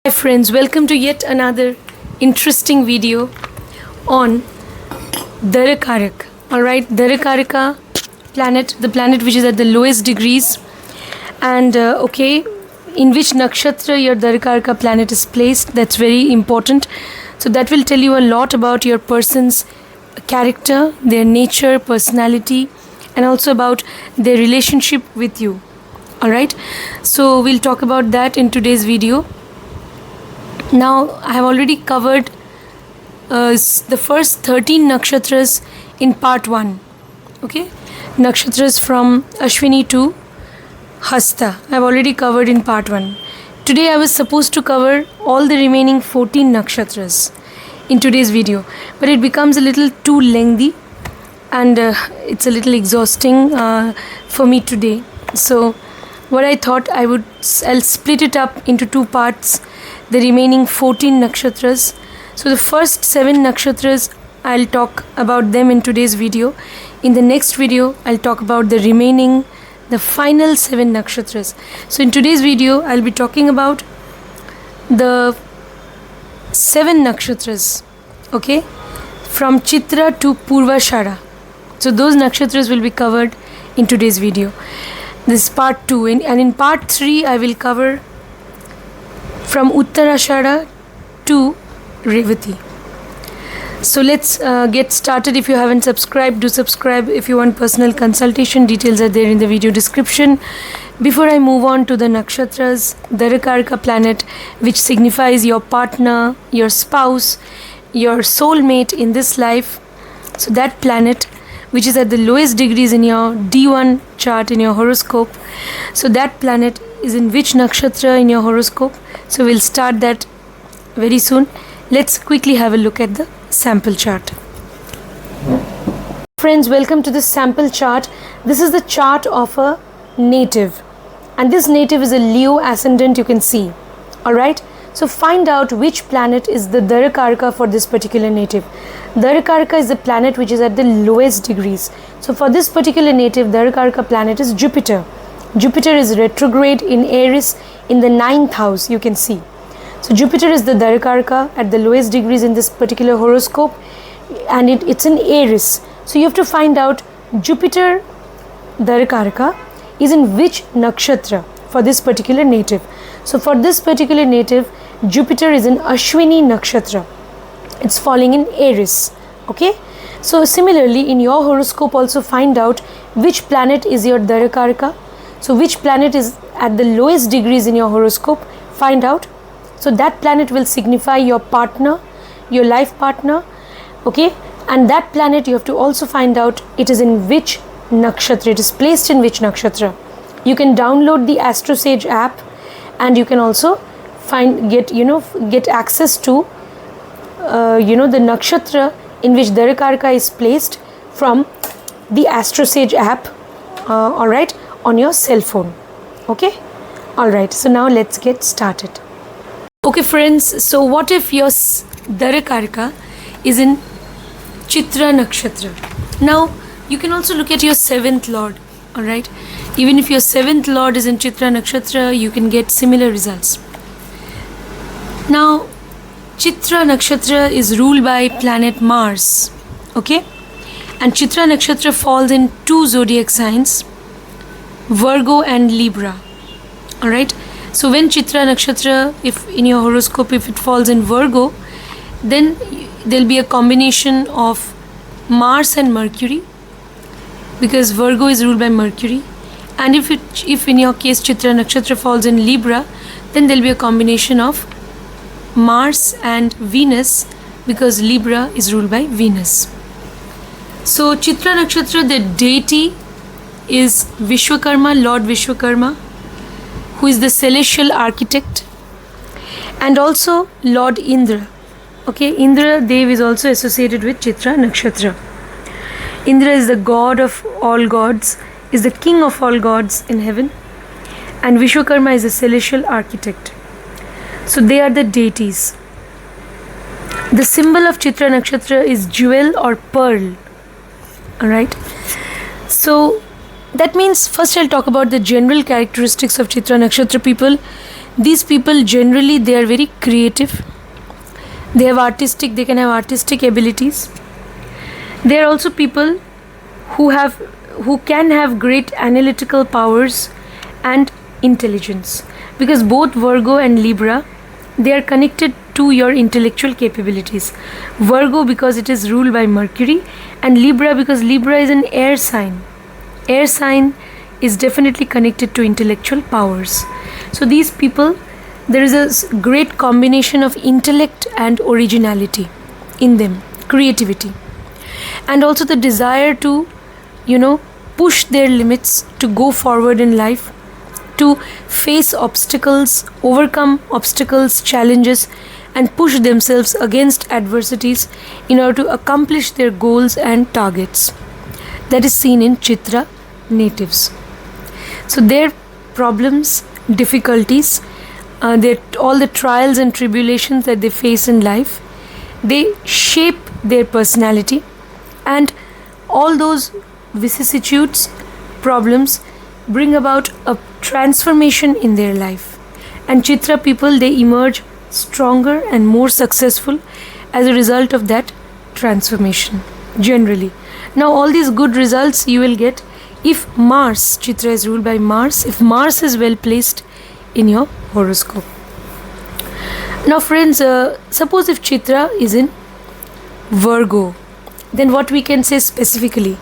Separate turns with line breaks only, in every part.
Hi friends, welcome to yet another interesting video on Darakaraka. Alright, Darakaraka planet, the planet which is at the lowest degrees, and in which nakshatra your Darakaraka planet is placed. That's very important. So that will tell you a lot about your person's character, their nature, personality, and also about their relationship with you. Alright, so we'll talk about that in today's video. Now, I have already covered the first 13 nakshatras in part 1. Okay, nakshatras from Ashwini to Hasta I have already covered in part 1. Today I was supposed to cover all the remaining 14 nakshatras in today's video, but it becomes a little too lengthy and it's a little exhausting for me today. So what I thought I'll split it up into two parts, the remaining 14 nakshatras. So the first 7 nakshatras, I'll talk about them in today's video. In the next video, I'll talk about the final 7 nakshatras. So in today's video, I'll be talking about the 7 nakshatras, okay, from Chitra to Purva. So those nakshatras will be covered in today's video. This is part 2, and in part 3 I will cover from Ashadha to Revati. So let's get started. If you haven't subscribed, do subscribe. If you want personal consultation, details are there in the video description. Before I move on to the nakshatras, Darakaraka planet, which signifies your partner, your spouse, your soulmate in this life. So that planet, which is at the lowest degrees in your D1 chart in your horoscope. So that planet is in which nakshatra in your horoscope? So we'll start that very soon. Let's quickly have a look at the sample chart. Friends, welcome to the sample chart. This is the chart of a native, and this native is a Leo ascendant, you can see. Alright, so find out which planet is the Darakaraka for this particular native. Darakaraka is the planet which is at the lowest degrees. So for this particular native, Darakaraka planet is Jupiter. Jupiter is retrograde in Aries in the 9th house, you can see. So Jupiter is the Darakaraka at the lowest degrees in this particular horoscope, and it's in Aries. So you have to find out Jupiter Darakaraka is in which nakshatra for this particular native. So for this particular native, Jupiter is in Ashwini nakshatra. It's falling in Aries. Okay. So similarly, in your horoscope also find out which planet is your Darakaraka. So which planet is at the lowest degrees in your horoscope, find out. So that planet will signify your partner, your life partner, okay, and that planet you have to also find out it is in which nakshatra, it is placed in which nakshatra. You can download the AstroSage app, and you can also get access to the nakshatra in which Darakaraka is placed from the AstroSage app, alright, on your cell phone. Okay, alright, so now let's get started. Okay friends, so what if your Darakaraka is in Chitra nakshatra? Now you can also look at your 7th lord. Alright, even if your 7th lord is in Chitra nakshatra, you can get similar results. Now Chitra nakshatra is ruled by planet Mars, okay, and Chitra nakshatra falls in 2 zodiac signs, Virgo and Libra. Alright, so when Chitra nakshatra, if in your horoscope, if it falls in Virgo, then there'll be a combination of Mars and Mercury, because Virgo is ruled by Mercury. And if in your case Chitra nakshatra falls in Libra, then there'll be a combination of Mars and Venus, because Libra is ruled by Venus. So Chitra nakshatra, the deity is Vishwakarma, Lord Vishwakarma, who is the celestial architect, and also Lord Indra. Okay, Indra Dev is also associated with Chitra nakshatra. Indra is the god of all gods, is the king of all gods in heaven, and Vishwakarma is the celestial architect. So they are the deities. The symbol of Chitra nakshatra is jewel or pearl. Alright, so that means first I'll talk about the general characteristics of Chitra nakshatra people. These people generally, they are very creative. They can have artistic abilities. They are also people who can have great analytical powers and intelligence, because both Virgo and Libra, they are connected to your intellectual capabilities. Virgo because it is ruled by Mercury, and Libra because Libra is an air sign. Air sign is definitely connected to intellectual powers. So these people, there is a great combination of intellect and originality in them, creativity, and also the desire to, push their limits, to go forward in life, to face obstacles, overcome obstacles, challenges, and push themselves against adversities in order to accomplish their goals and targets. That is seen in Chitra natives. So their problems, difficulties, all the trials and tribulations that they face in life, they shape their personality, and all those vicissitudes, problems bring about a transformation in their life. And Chitra people, they emerge stronger and more successful as a result of that transformation, generally. Now all these good results you will get if Mars, Chitra is ruled by Mars, if Mars is well placed in your horoscope. Now friends, suppose if Chitra is in Virgo, then what we can say specifically?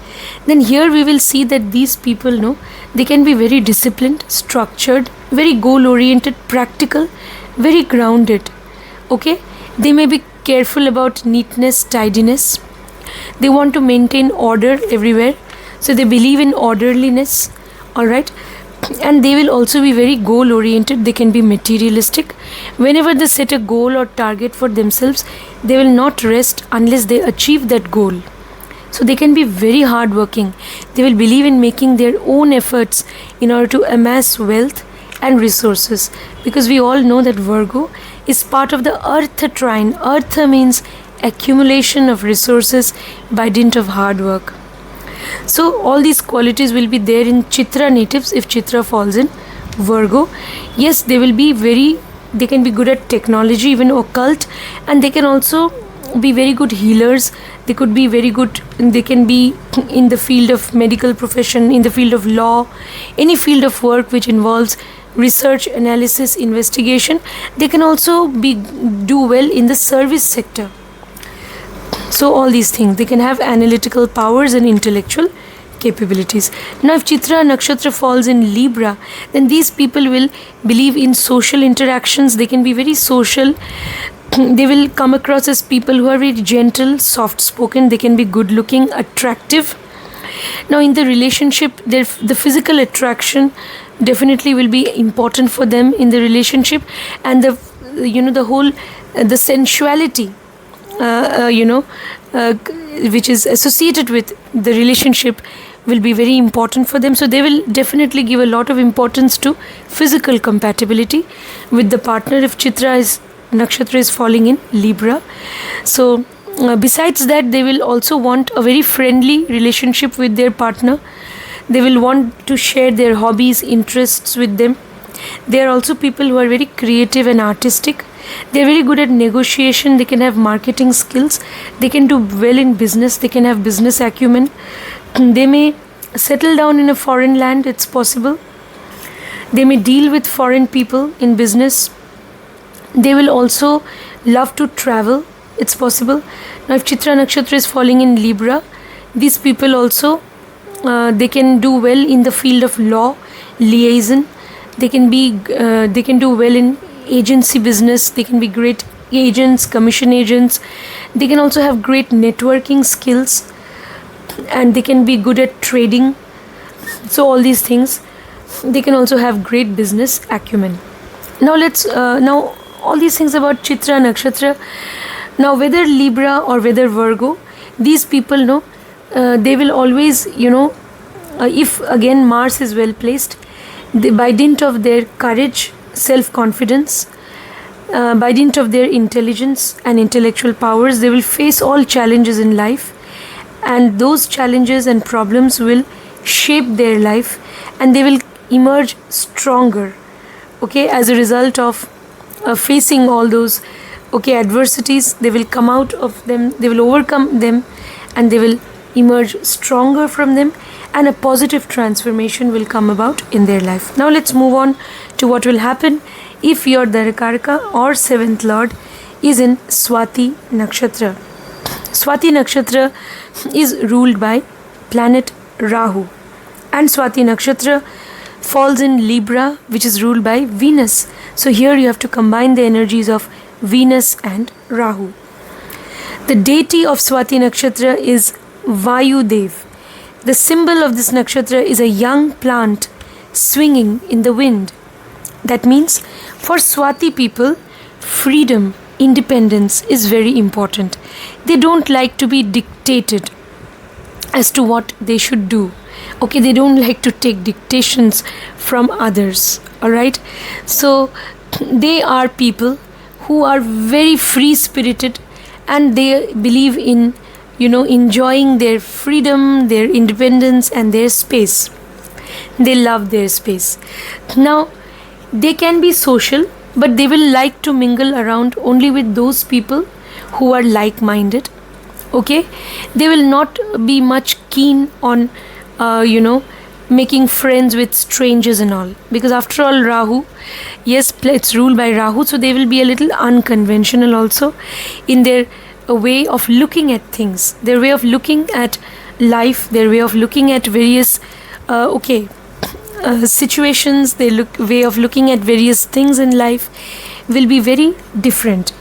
Then here we will see that these people, they can be very disciplined, structured, very goal oriented, practical, very grounded. Okay, they may be careful about neatness, tidiness. They want to maintain order everywhere, so they believe in orderliness. All right, and they will also be very goal oriented. They can be materialistic. Whenever they set a goal or target for themselves, they will not rest unless they achieve that goal. So they can be very hard working. They will believe in making their own efforts in order to amass wealth and resources, because we all know that Virgo is part of the Earth trine. Earth means accumulation of resources by dint of hard work. So all these qualities will be there in Chitra natives if Chitra falls in Virgo. Yes, they can be good at technology, even occult, and they can also be very good healers. They could be very good, they can be in the field of medical profession, in the field of law, any field of work which involves research, analysis, investigation. They can also do well in the service sector. So all these things, they can have analytical powers and intellectual capabilities. Now if Chitra Nakshatra falls in Libra, then these people will believe in social interactions. They can be very social. They will come across as people who are very gentle, soft spoken. They can be good looking, attractive. Now in the relationship, the physical attraction definitely will be important for them in the relationship, and the sensuality which is associated with the relationship will be very important for them. So they will definitely give a lot of importance to physical compatibility with the partner if Chitra Nakshatra is falling in Libra. So besides that, they will also want a very friendly relationship with their partner. They will want to share their hobbies, interests with them. They are also people who are very creative and artistic. They are very good at negotiation. They can have marketing skills. They can do well in business. They can have business acumen. They may settle down in a foreign land. It's possible. They may deal with foreign people in business. They will also love to travel. It's possible. Now if Chitra Nakshatra is falling in Libra, these people also they can do well in the field of law, liaison. They can do well in agency business. They can be great agents, commission agents. They can also have great networking skills, and they can be good at trading. So all these things, they can also have great business acumen. Now now all these things about Chitra Nakshatra. Now whether Libra or whether Virgo, these people know they will always, if again Mars is well placed, by dint of their courage, self-confidence, by dint of their intelligence and intellectual powers, they will face all challenges in life, and those challenges and problems will shape their life, and they will emerge stronger. Okay, as a result of facing all those adversities, they will come out of them, they will overcome them, and they will emerge stronger from them, and a positive transformation will come about in their life. Now let's move on to what will happen if your Darakaraka or 7th Lord is in Swati Nakshatra. Swati Nakshatra is ruled by planet Rahu, and Swati Nakshatra falls in Libra, which is ruled by Venus. So here you have to combine the energies of Venus and Rahu. The deity of Swati Nakshatra is Vayudev. The symbol of this nakshatra is a young plant swinging in the wind. That means for Swati people, freedom, independence is very important. They don't like to be dictated as to what they should do. Okay, they don't like to take dictations from others. Alright, so they are people who are very free spirited, and they believe in enjoying their freedom, their independence, and their space. They love their space. Now, they can be social, but they will like to mingle around only with those people who are like-minded. Okay, they will not be much keen on making friends with strangers and all, because after all, Rahu, yes, it's ruled by Rahu, so they will be a little unconventional also in their way of looking at things, their way of looking at life, their way of looking at various situations, their way of looking at various things in life will be very different.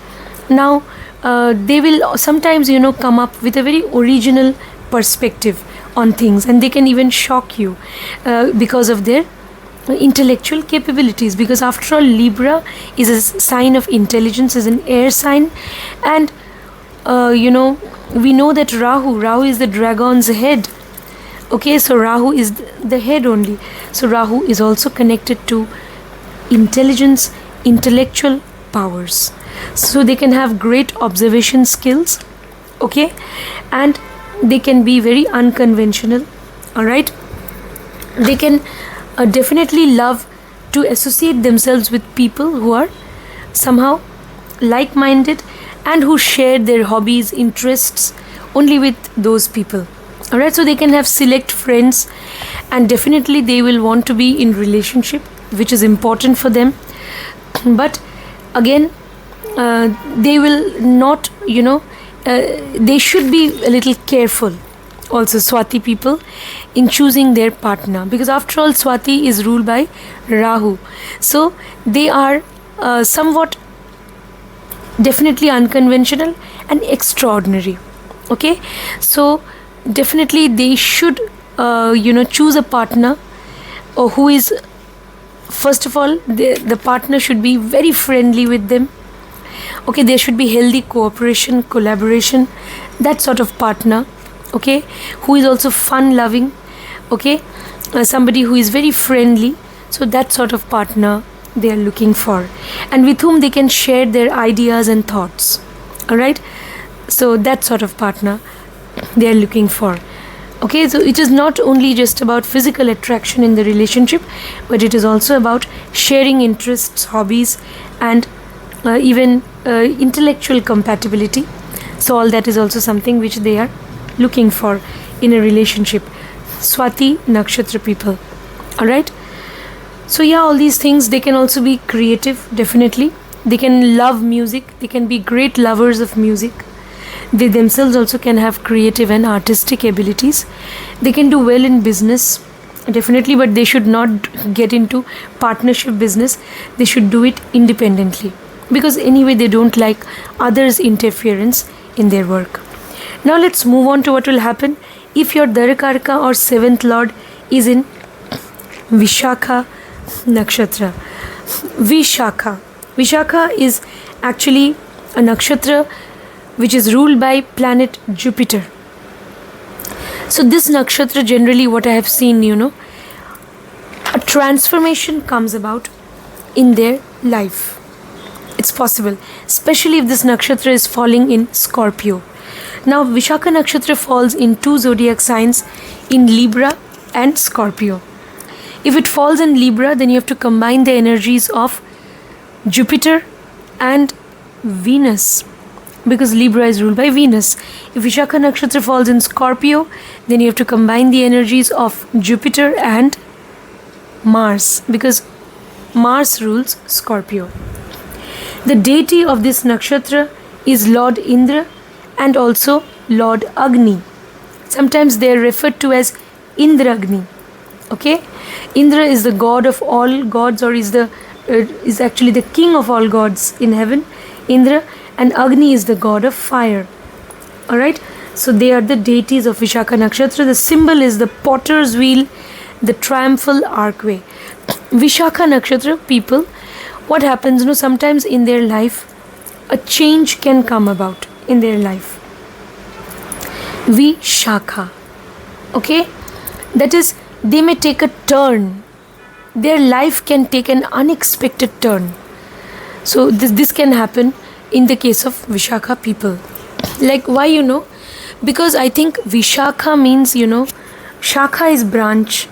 Now, they will sometimes come up with a very original perspective on things, and they can even shock you because of their intellectual capabilities, because after all, Libra is a sign of intelligence, is an air sign, and we know that Rahu is the dragon's head. Okay, so Rahu is the head only. So Rahu is also connected to intelligence, intellectual powers. So they can have great observation skills. Okay, and they can be very unconventional. Alright, they can definitely love to associate themselves with people who are somehow like-minded and who share their hobbies, interests only with those people. Alright, so they can have select friends, and definitely they will want to be in relationship, which is important for them. But again, they will not, they should be a little careful also, Swati people, in choosing their partner, because after all, Swati is ruled by Rahu. So they are somewhat definitely unconventional and extraordinary. Okay, so definitely they should choose a partner who is, first of all, the partner should be very friendly with them. Okay, there should be healthy cooperation, collaboration, that sort of partner. Okay, who is also fun loving. Okay, somebody who is very friendly. So that sort of partner they are looking for, and with whom they can share their ideas and thoughts. Alright, so that sort of partner they are looking for. Okay, so it is not only just about physical attraction in the relationship, but it is also about sharing interests, hobbies, and even intellectual compatibility. So all that is also something which they are looking for in a relationship. Swati Nakshatra people. Alright, so yeah, all these things, they can also be creative, definitely. They can love music, they can be great lovers of music. They themselves also can have creative and artistic abilities. They can do well in business, definitely, but they should not get into partnership business. They should do it independently, because anyway they don't like others' interference in their work. Now let's move on to what will happen if your Darakaraka or 7th Lord is in Vishakha Nakshatra. Vishakha is actually a nakshatra which is ruled by planet Jupiter. So this nakshatra, generally what I have seen, a transformation comes about in their life. It's possible, especially if this nakshatra is falling in Scorpio. Now Vishakha nakshatra falls in two zodiac signs, in Libra and Scorpio. If it falls in Libra, then you have to combine the energies of Jupiter and Venus, because Libra is ruled by Venus. If Vishakha Nakshatra falls in Scorpio, then you have to combine the energies of Jupiter and Mars, because Mars rules Scorpio. The deity of this nakshatra is Lord Indra and also Lord Agni. Sometimes they are referred to as Indragni. Okay, Indra is the god of all gods, or is actually the king of all gods in heaven, Indra, and Agni is the god of fire. All right, so they are the deities of Vishakha Nakshatra. The symbol is the potter's wheel, the triumphal archway. Vishakha Nakshatra people, what happens, sometimes in their life a change can come about in their life. Vishakha, okay, that is, they may take a turn. Their life can take an unexpected turn. So this can happen in the case of Vishakha people. Like, why, because I think Vishakha means, Shakha is branch,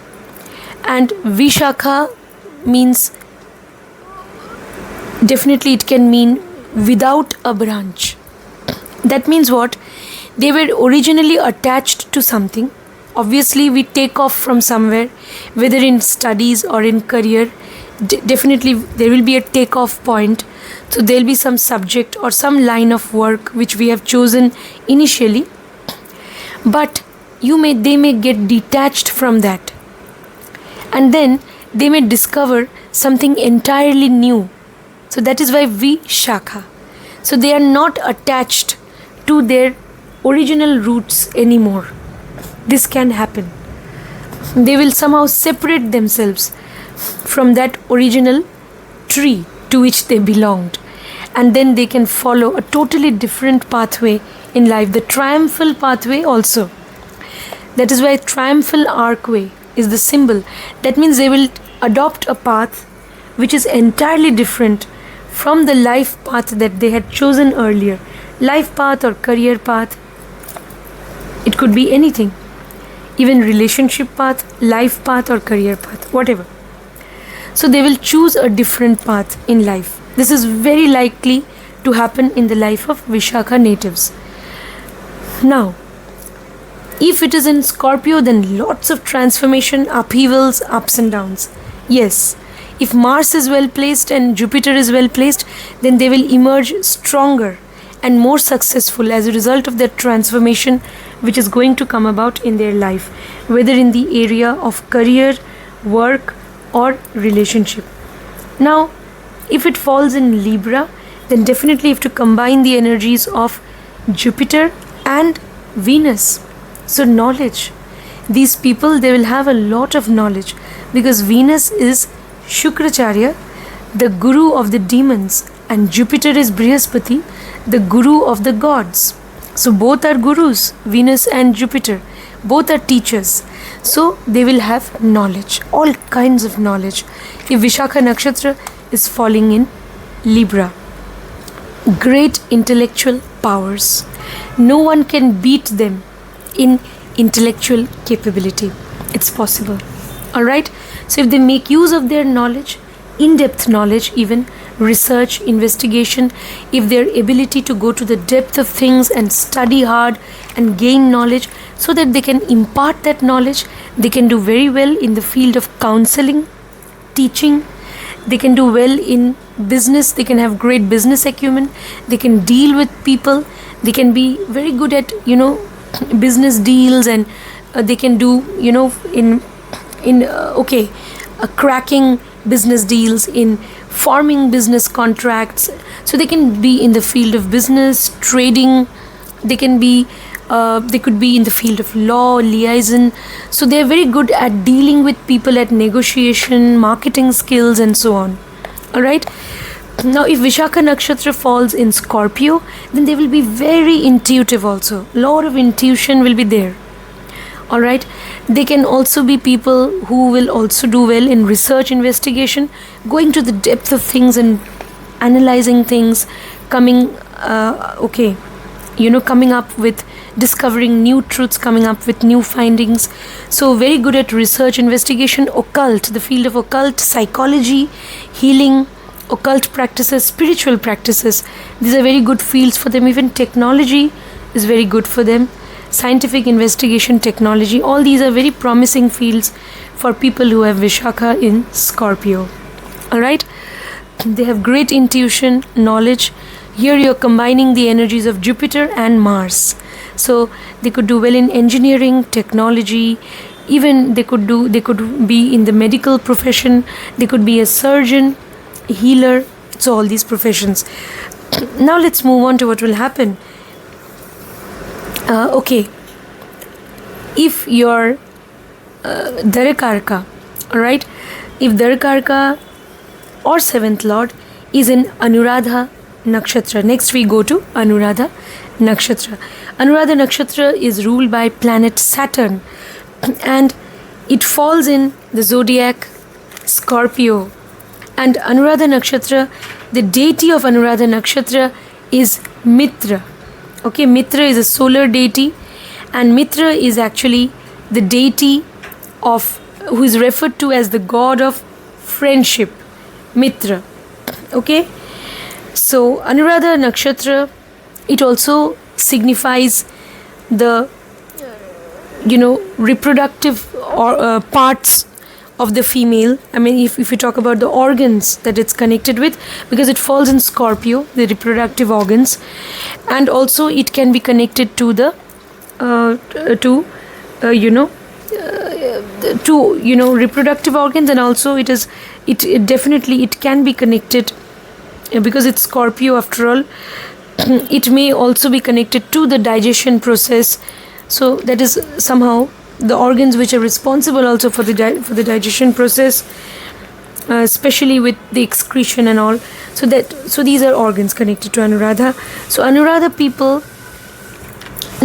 and Vishakha means, definitely it can mean without a branch. That means what? They were originally attached to something. Obviously, we take off from somewhere, whether in studies or in career. Definitely, there will be a take-off point. So, there will be some subject or some line of work which we have chosen initially. But they may get detached from that. And then, they may discover something entirely new. So, that is why Vishakha. So, they are not attached to their original roots anymore. This can happen. They will somehow separate themselves from that original tree to which they belonged, and then they can follow a totally different pathway in life, the triumphal pathway also. That is why triumphal archway is the symbol. That means they will adopt a path which is entirely different from the life path that they had chosen earlier. Life path or career path, it could be anything. Even relationship path, life path or career path, whatever. So they will choose a different path in life. This is very likely to happen in the life of Vishakha natives. Now, if it is in Scorpio, then lots of transformation, upheavals, ups and downs. Yes, if Mars is well placed and Jupiter is well placed, then they will emerge stronger and more successful as a result of that transformation which is going to come about in their life, whether in the area of career, work or relationship. Now, if it falls in Libra, then definitely you have to combine the energies of Jupiter and Venus. So knowledge. These people, they will have a lot of knowledge, because Venus is Shukracharya, the guru of the demons, and Jupiter is Brihaspati, the guru of the gods. So both are gurus, Venus and Jupiter. Both are teachers. So they will have knowledge, all kinds of knowledge. If Vishakha Nakshatra is falling in Libra, great intellectual powers. No one can beat them in intellectual capability. It's possible. Alright? So if they make use of their knowledge, in-depth knowledge, even research, investigation, if their ability to go to the depth of things and study hard and gain knowledge so that they can impart that knowledge, they can do very well in the field of counseling, teaching. They can do well in business. They can have great business acumen. They can deal with people. They can be very good at, business deals, and they can do, cracking business deals, in forming business contracts. So they can be in the field of business, trading. They could be in the field of law, liaison. So they are very good at dealing with people, at negotiation, marketing skills, and so on. Alright? Now, if Vishakha Nakshatra falls in Scorpio, then they will be very intuitive also. A lot of intuition will be there. Alright? They can also be people who will also do well in research, investigation, going to the depth of things and analyzing things, coming up with discovering new truths, coming up with new findings. So very good at research, investigation, occult, the field of occult, psychology, healing, occult practices, spiritual practices. These are very good fields for them. Even technology is very good for them. Scientific investigation, technology, all these are very promising fields for people who have Vishakha in Scorpio. Alright, they have great intuition, knowledge. Here you're combining the energies of Jupiter and Mars. So they could do well in engineering, technology, even they could be in the medical profession, they could be a surgeon, healer, so all these professions. Now let's move on to what will happen. Okay, if your Darakaraka, alright, if Darakaraka or 7th Lord is in Anuradha Nakshatra. Next we go to Anuradha Nakshatra. Anuradha Nakshatra is ruled by planet Saturn and it falls in the zodiac Scorpio. And Anuradha Nakshatra, the deity of Anuradha Nakshatra is Mitra. Okay, Mitra is a solar deity, and Mitra is actually the deity of, who is referred to as the god of friendship, Mitra. Okay, so Anuradha Nakshatra, it also signifies the reproductive or parts of the female. I mean, if you talk about the organs that it's connected with, because it falls in Scorpio, the reproductive organs, and also it can be connected to the reproductive organs, and also it definitely can be connected, because it's Scorpio after all. It may also be connected to the digestion process. So that is somehow the organs which are responsible also for the digestion process, especially with the excretion and all. So these are organs connected to Anuradha. So Anuradha people,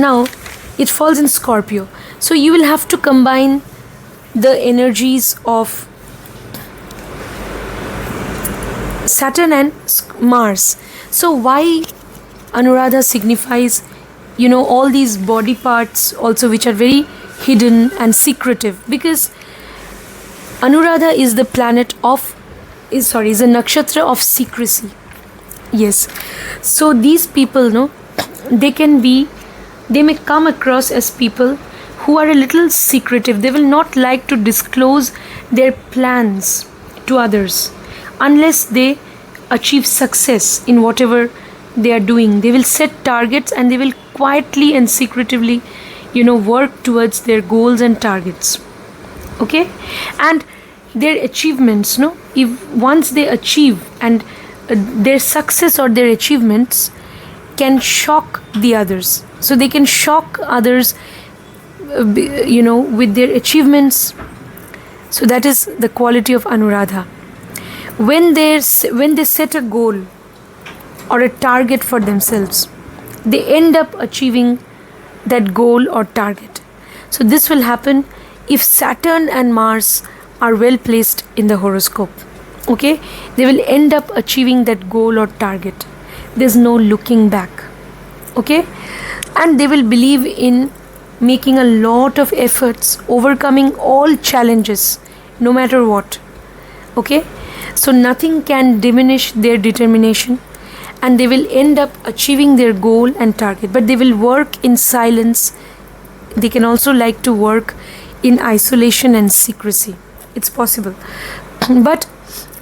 now it falls in Scorpio. So you will have to combine the energies of Saturn and Mars. So why Anuradha signifies, all these body parts also which are very hidden and secretive, because Anuradha is the planet is a nakshatra of secrecy. Yes. So these people, they may come across as people who are a little secretive. They will not like to disclose their plans to others unless they achieve success in whatever they are doing. They will set targets and they will quietly and secretively work towards their goals and targets. Okay, and their achievements, if once they achieve, and their success or their achievements can shock the others. So they can shock others with their achievements. So that is the quality of Anuradha. When they set a goal or a target for themselves, they end up achieving that goal or target. So this will happen if Saturn and Mars are well placed in the horoscope. Okay, they will end up achieving that goal or target. There's no looking back. Okay, and they will believe in making a lot of efforts, overcoming all challenges, no matter what. Okay, so nothing can diminish their determination, and they will end up achieving their goal and target. But they will work in silence. They can also like to work in isolation and secrecy. It's possible. But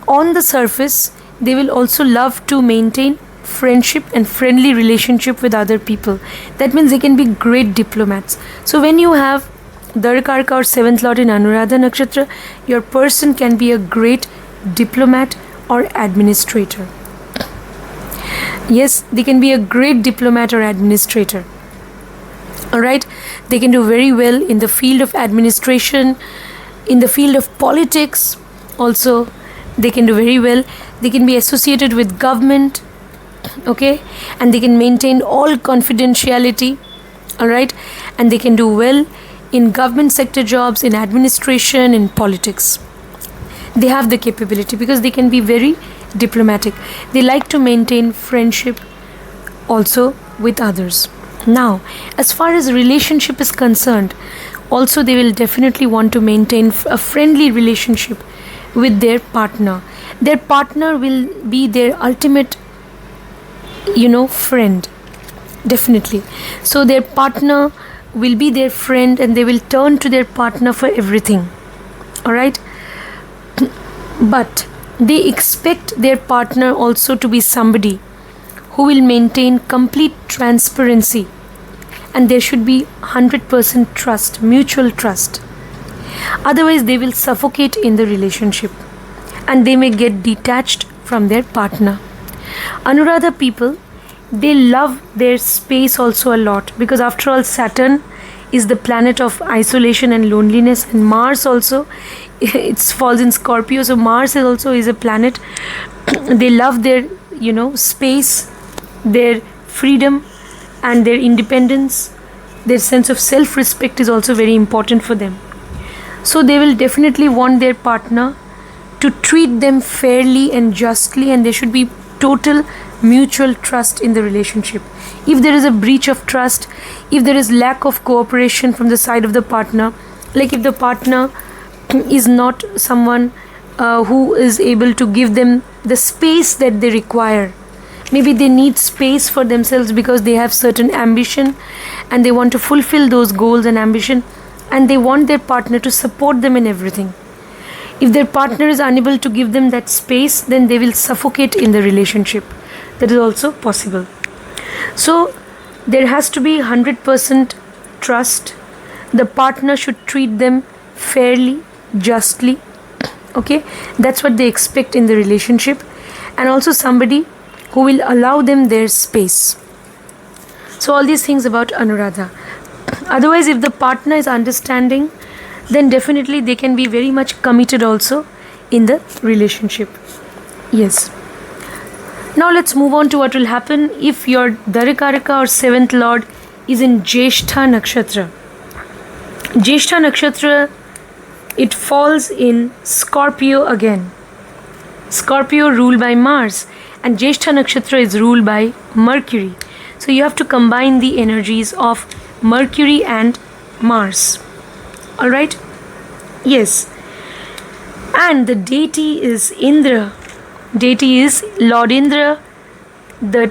on the surface, they will also love to maintain friendship and friendly relationship with other people. That means they can be great diplomats. So when you have Darakaraka or 7th Lord in Anuradha Nakshatra, your person can be a great diplomat or administrator. Yes, they can be a great diplomat or administrator. Alright, they can do very well in the field of administration, in the field of politics also. They can do very well. They can be associated with government. Okay, and they can maintain all confidentiality. Alright, and they can do well in government sector jobs, in administration, in politics. They have the capability because they can be very diplomatic. They like to maintain friendship also with others. Now, as far as relationship is concerned, also they will definitely want to maintain a friendly relationship with their partner. Their partner will be their ultimate, friend. Definitely. So their partner will be their friend and they will turn to their partner for everything. Alright? But they expect their partner also to be somebody who will maintain complete transparency, and there should be 100% trust, mutual trust. Otherwise, they will suffocate in the relationship and they may get detached from their partner. Anuradha people, they love their space also a lot, because after all, Saturn is the planet of isolation and loneliness, and Mars also, it falls in Scorpio, so Mars is a planet. They love their space, their freedom and their independence. Their sense of self-respect is also very important for them. So they will definitely want their partner to treat them fairly and justly, and there should be total mutual trust in the relationship. If there is a breach of trust, if there is lack of cooperation from the side of the partner, like if the partner is not someone who is able to give them the space that they require, maybe they need space for themselves because they have certain ambition and they want to fulfill those goals and ambition, and they want their partner to support them in everything. If their partner is unable to give them that space, then they will suffocate in the relationship. That is also possible. So there has to be 100% trust. The partner should treat them fairly, justly. Okay, that's what they expect in the relationship, and also somebody who will allow them their space. So all these things about Anuradha. Otherwise, if the partner is understanding, then definitely they can be very much committed also in the relationship. Yes. Now let's move on to what will happen if your Darakaraka or 7th Lord is in Jyeshtha Nakshatra. Jyeshtha Nakshatra, it falls in Scorpio again. Scorpio ruled by Mars, and Jyeshtha Nakshatra is ruled by Mercury. So you have to combine the energies of Mercury and Mars. Alright? Yes. And the deity is Indra. Deity is Lord Indra, the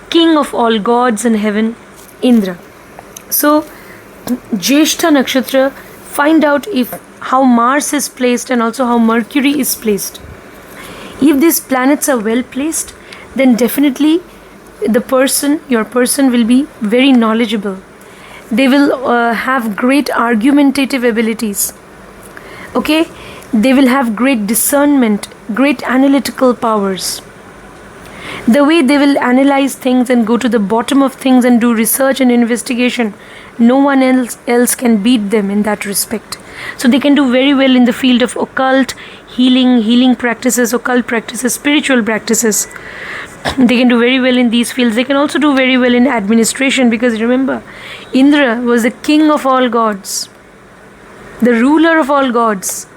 king of all gods in heaven, Indra. So, Jyeshtha Nakshatra, find out how Mars is placed and also how Mercury is placed. If these planets are well placed, then definitely your person will be very knowledgeable. They will have great argumentative abilities. Okay? They will have great discernment, great analytical powers. The way they will analyze things and go to the bottom of things and do research and investigation, no one else can beat them in that respect. So they can do very well in the field of occult, healing practices, occult practices, spiritual practices. They can do very well in these fields. They can also do very well in administration, because remember, Indra was the king of all gods, the ruler of all gods.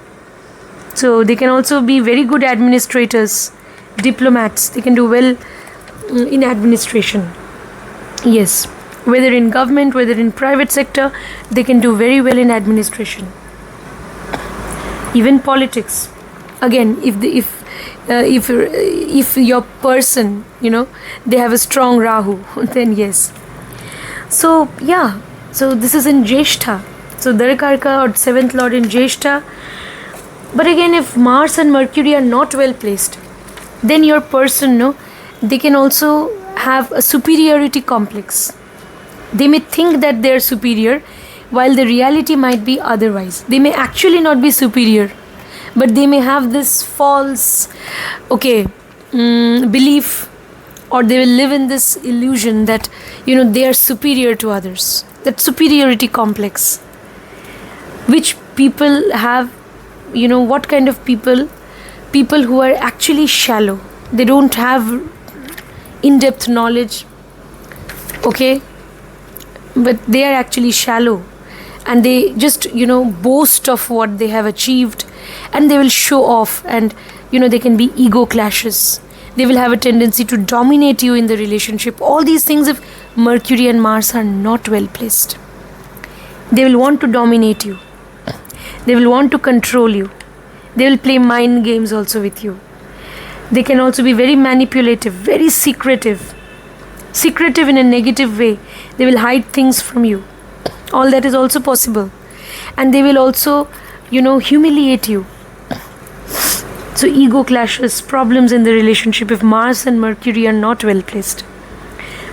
So they can also be very good administrators, diplomats. They can do well in administration. Yes, whether in government, whether in private sector, they can do very well in administration. Even politics. Again, if your person, they have a strong Rahu, then yes. So yeah, so this is in Jyeshtha. So Darakaraka or 7th Lord in Jyeshtha. But again, if Mars and Mercury are not well placed, then your person, they can also have a superiority complex. They may think that they are superior, while the reality might be otherwise. They may actually not be superior, but they may have this false, belief, or they will live in this illusion that, they are superior to others. That superiority complex, which people have, what kind of people? People who are actually shallow. They don't have in-depth knowledge, but they are actually shallow, and they just, boast of what they have achieved, and they will show off, and, they can be ego clashes. They will have a tendency to dominate you in the relationship. All these things, if Mercury and Mars are not well placed, they will want to dominate you. They will want to control you. They will play mind games also with you. They can also be very manipulative, very secretive. Secretive in a negative way. They will hide things from you. All that is also possible. And they will also, humiliate you. So ego clashes, problems in the relationship if Mars and Mercury are not well placed.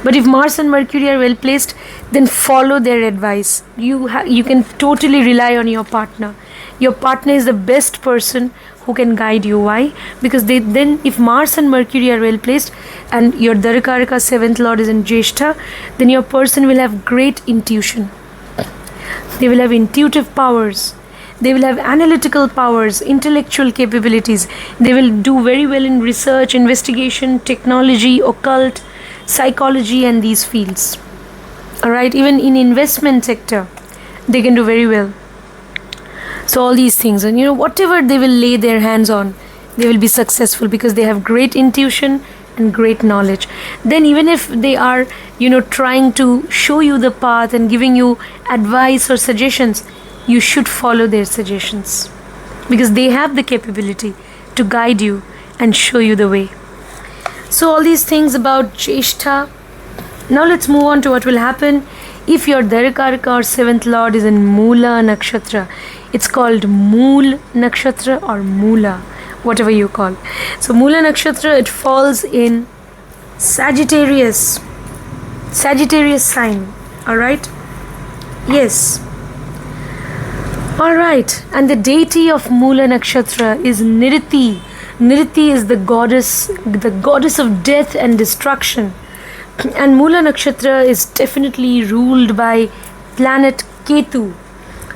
But if Mars and Mercury are well placed, then follow their advice. You can totally rely on your partner. Your partner is the best person who can guide you. Why? Because if Mars and Mercury are well placed and your Darakaraka 7th Lord is in Jyeshtha, then your person will have great intuition. They will have intuitive powers. They will have analytical powers, intellectual capabilities. They will do very well in research, investigation, technology, occult, psychology and these fields. Alright, even in investment sector, they can do very well. So all these things, and whatever they will lay their hands on, they will be successful because they have great intuition and great knowledge. Then even if they are, trying to show you the path and giving you advice or suggestions, you should follow their suggestions because they have the capability to guide you and show you the way. So all these things about Jyeshtha. Now let's move on to what will happen if your Darakaraka or 7th Lord is in Moola Nakshatra. It's called Mool Nakshatra or Moola, whatever you call. So Moola Nakshatra, it falls in Sagittarius sign. Alright? Yes. Alright. And the deity of Moola Nakshatra is Niriti. Niriti is the goddess of death and destruction. And Moola Nakshatra is definitely ruled by planet Ketu.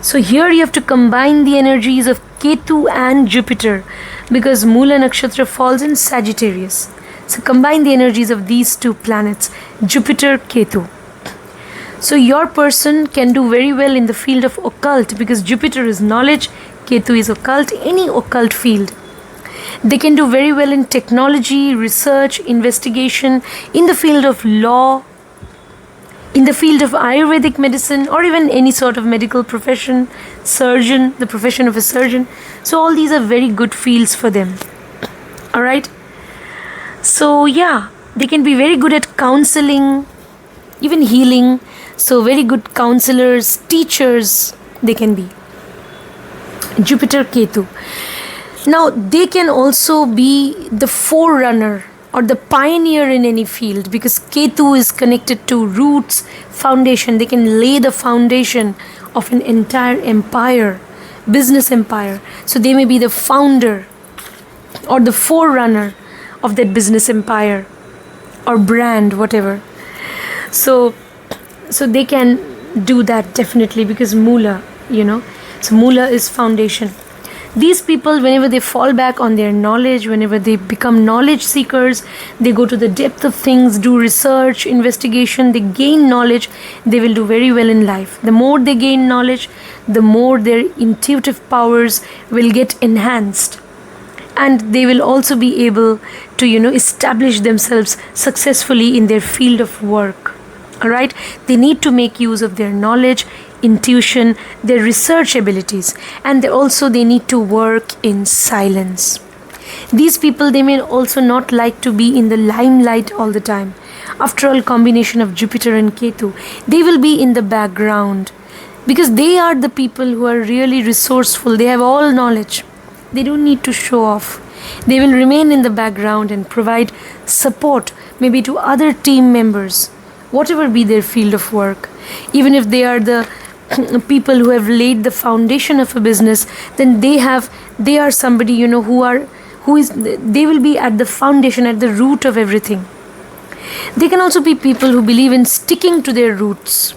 So here you have to combine the energies of Ketu and Jupiter because Moola Nakshatra falls in Sagittarius. So combine the energies of these two planets, Jupiter, Ketu. So your person can do very well in the field of occult because Jupiter is knowledge, Ketu is occult, any occult field. They can do very well in technology, research, investigation, in the field of law, in the field of Ayurvedic medicine, or even any sort of medical profession, surgeon, the profession of a surgeon. So all these are very good fields for them. Alright? So yeah, they can be very good at counseling, even healing. So very good counselors, teachers, they can be. Jupiter, Ketu. Now, they can also be the forerunner or the pioneer in any field because Ketu is connected to roots, foundation. They can lay the foundation of an entire empire, business empire. So they may be the founder or the forerunner of that business empire or brand, whatever. So they can do that definitely because Moola, So Moola is foundation. These people, whenever they fall back on their knowledge, whenever they become knowledge seekers, they go to the depth of things, do research, investigation, they gain knowledge, they will do very well in life. The more they gain knowledge, the more their intuitive powers will get enhanced. And they will also be able to, establish themselves successfully in their field of work. Alright? They need to make use of their knowledge, intuition, their research abilities, and they need to work in silence. These people, they may also not like to be in the limelight all the time. After all, combination of Jupiter and Ketu, they will be in the background because they are the people who are really resourceful. They have all knowledge. They don't need to show off. They will remain in the background and provide support maybe to other team members, whatever be their field of work. Even if they are the people who have laid the foundation of a business, then they are somebody they will be at the foundation, at the root of everything. They can also be people who believe in sticking to their roots.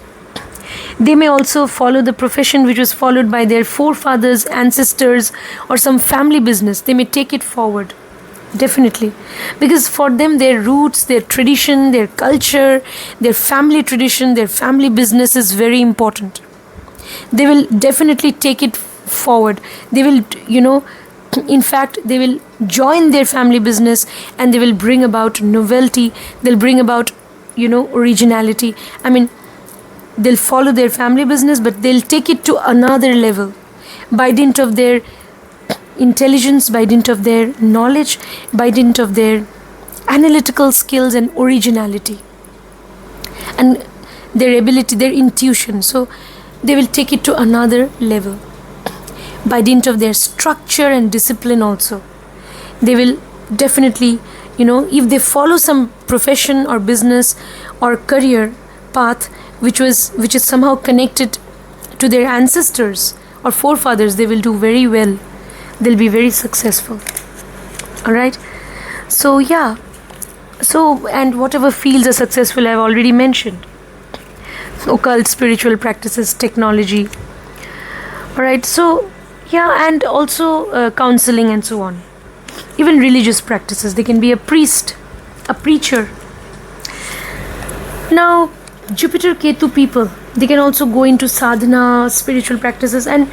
They may also follow the profession which was followed by their forefathers, ancestors, or some family business. They may take it forward. Definitely. Because for them, their roots, their tradition, their culture, their family tradition, their family business is very important. They will definitely take it forward. They will, In fact, they will join their family business and they will bring about novelty. They'll bring about, originality. I mean, they'll follow their family business, but they'll take it to another level by dint of their intelligence, by dint of their knowledge, by dint of their analytical skills and originality and their ability, their intuition. So they will take it to another level by dint of their structure and discipline also. They will definitely, if they follow some profession or business or career path which is somehow connected to their ancestors or forefathers, they will do very well. They'll be very successful. Alright? So yeah. So, and whatever fields are successful, I've already mentioned. Occult, spiritual practices, technology. Alright, so yeah, and also counseling and so on. Even religious practices. They can be a priest, a preacher. Now, Jupiter Ketu people, they can also go into sadhana, spiritual practices, and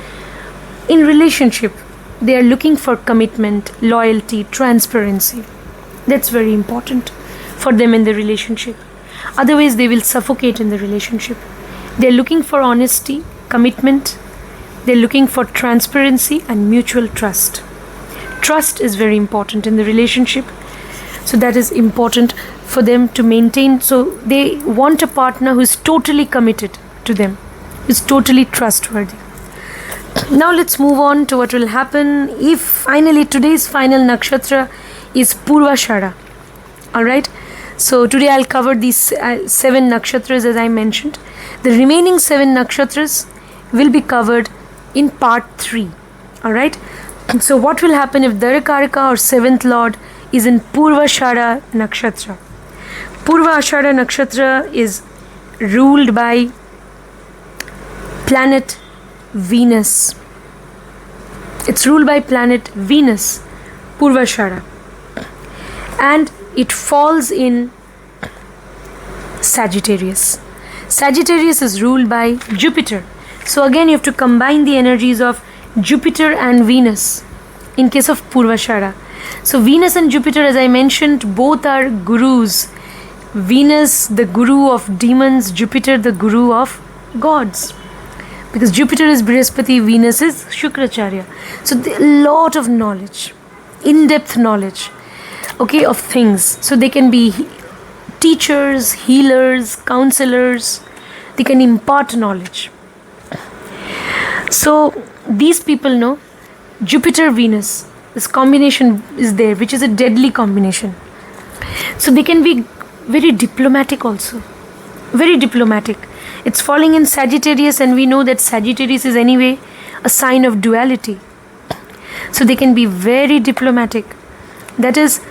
in relationship, they are looking for commitment, loyalty, transparency. That's very important for them in the relationship. Otherwise, they will suffocate in the relationship. They're looking for honesty, commitment. They're looking for transparency and mutual trust. Trust is very important in the relationship. So that is important for them to maintain. So they want a partner who is totally committed to them, who is totally trustworthy. Now let's move on to what will happen if finally today's final nakshatra is Purva. Alright, so today I'll cover these 7 nakshatras as I mentioned. The remaining 7 nakshatras will be covered in part 3. Alright, so what will happen if Darakaraka or 7th Lord is in Purva nakshatra? Purva nakshatra is ruled by planet Venus. It's ruled by planet Venus, Purva, and it falls in Sagittarius. Sagittarius is ruled by Jupiter. So again, you have to combine the energies of Jupiter and Venus in case of Purva. So Venus and Jupiter, as I mentioned, both are gurus. Venus, the guru of demons, Jupiter, the guru of gods. Because Jupiter is Brihaspati, Venus is Shukracharya. So a lot of knowledge, in-depth knowledge, of things. So they can be teachers, healers, counselors. They can impart knowledge. So these people know Jupiter, Venus. This combination is there, which is a deadly combination. So they can be very diplomatic also. Very diplomatic. It's falling in Sagittarius, and we know that Sagittarius is anyway a sign of duality. So they can be very diplomatic. That is,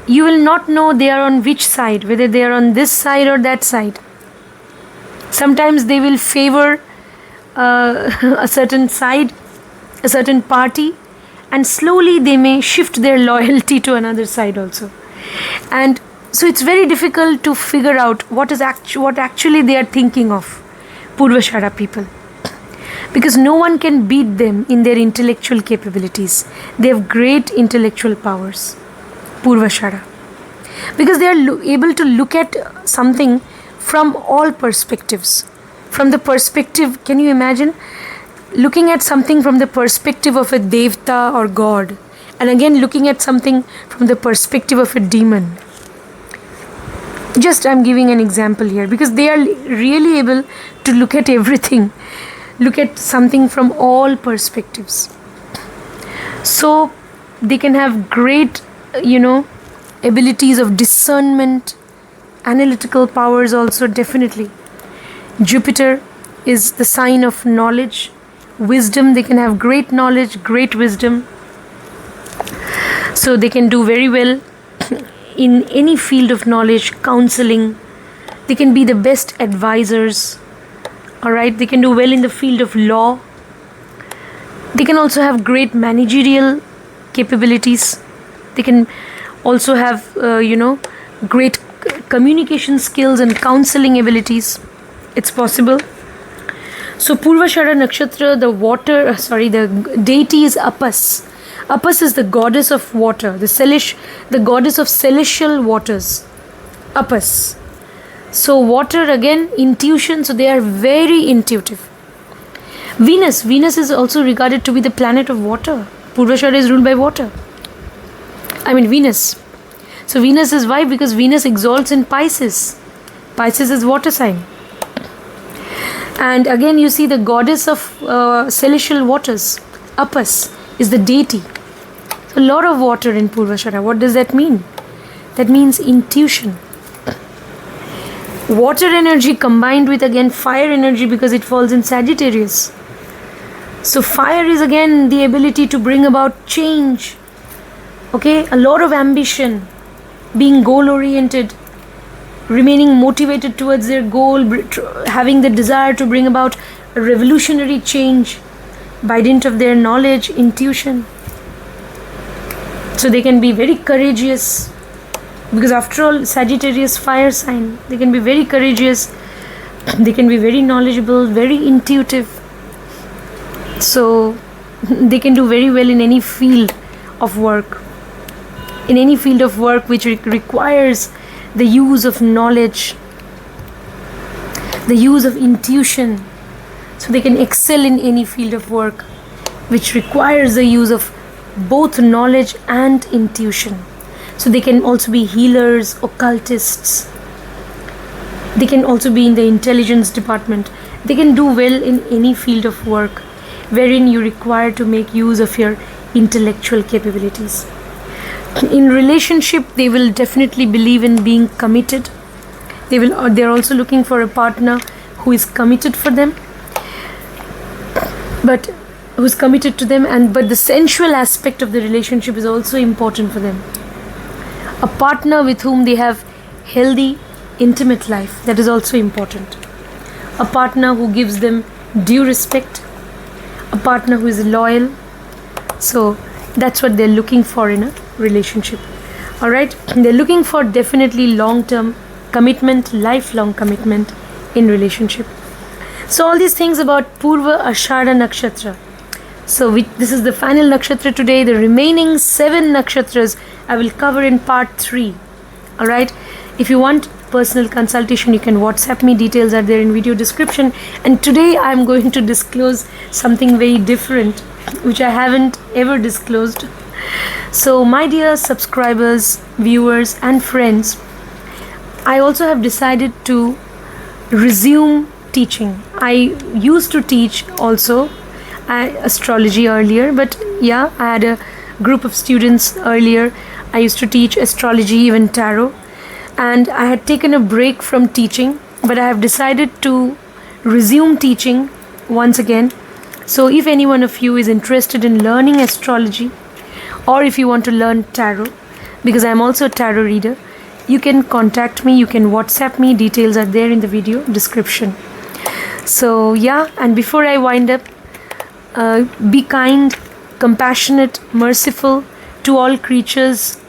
you will not know they are on which side, whether they are on this side or that side. Sometimes they will favor a certain side, a certain party, and slowly they may shift their loyalty to another side also. And so it's very difficult to figure out what actually they are thinking of, Purva people. Because no one can beat them in their intellectual capabilities. They have great intellectual powers, Purva. Because they are able to look at something from all perspectives. From the perspective, can you imagine? Looking at something from the perspective of a Devta or God. And again looking at something from the perspective of a demon. Just I'm giving an example here, because they are really able to look at everything, look at something from all perspectives. So they can have great, abilities of discernment, analytical powers also, definitely. Jupiter is the sign of knowledge, wisdom. They can have great knowledge, great wisdom. So they can do very well in any field of knowledge, counseling. They can be the best advisors. Alright, they can do well in the field of law. They can also have great managerial capabilities. They can also have, great communication skills and counseling abilities. It's possible. So Purva Nakshatra, the deity is Apas. Apas is the goddess of water, the goddess of celestial waters. Apas. So water again, intuition, so they are very intuitive. Venus is also regarded to be the planet of water. Purvashara is ruled by water. I mean Venus. So Venus is why? Because Venus exalts in Pisces. Pisces is water sign. And again you see the goddess of celestial waters. Apas is the deity. So a lot of water in Purvashara. What does that mean? That means intuition. Water energy combined with again fire energy because it falls in Sagittarius. So fire is again the ability to bring about change. Okay, a lot of ambition, being goal oriented, remaining motivated towards their goal, having the desire to bring about a revolutionary change by dint of their knowledge, intuition. So they can be very courageous, because after all Sagittarius fire sign, they can be very courageous, they can be very knowledgeable, very intuitive. So they can do very well in any field of work. In any field of work which requires the use of knowledge, the use of intuition. So they can excel in any field of work which requires the use of both knowledge and intuition. So they can also be healers, occultists. They can also be in the intelligence department. They can do well in any field of work wherein you require to make use of your intellectual capabilities. In relationship, they will definitely believe in being committed. They're also looking for a partner who is committed for them, but who's committed to them, but the sensual aspect of the relationship is also important for them. A partner with whom they have healthy, intimate life, that is also important. A partner who gives them due respect, a partner who is loyal. So that's what they're looking for in a relationship. Alright, they're looking for definitely long-term commitment, lifelong commitment in relationship. So all these things about Purva, Ashadha, Nakshatra. So this is the final nakshatra today. The remaining 7 nakshatras I will cover in part 3. Alright, if you want personal consultation, you can WhatsApp me. Details are there in video description. And today I am going to disclose something very different, which I haven't ever disclosed. So my dear subscribers, viewers and friends, I also have decided to resume teaching. I used to teach also astrology earlier, but yeah, I had a group of students earlier. I used to teach astrology, even tarot, and I had taken a break from teaching, but I have decided to resume teaching once again. So if any one of you is interested in learning astrology, or if you want to learn tarot, because I am also a tarot reader, you can contact me, you can WhatsApp me. Details are there in the video description. So yeah, and before I wind up, be kind, compassionate, merciful to all creatures,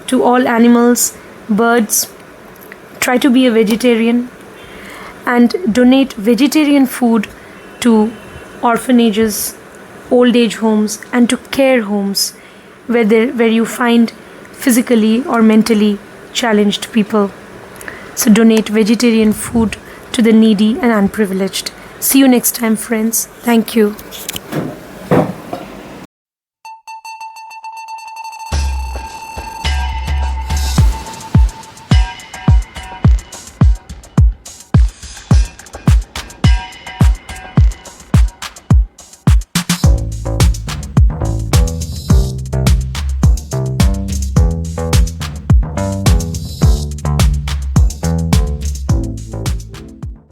to all animals, birds. Try to be a vegetarian and donate vegetarian food to orphanages, old age homes and to care homes where you find physically or mentally challenged people. So donate vegetarian food to the needy and unprivileged. See you next time, friends. Thank you.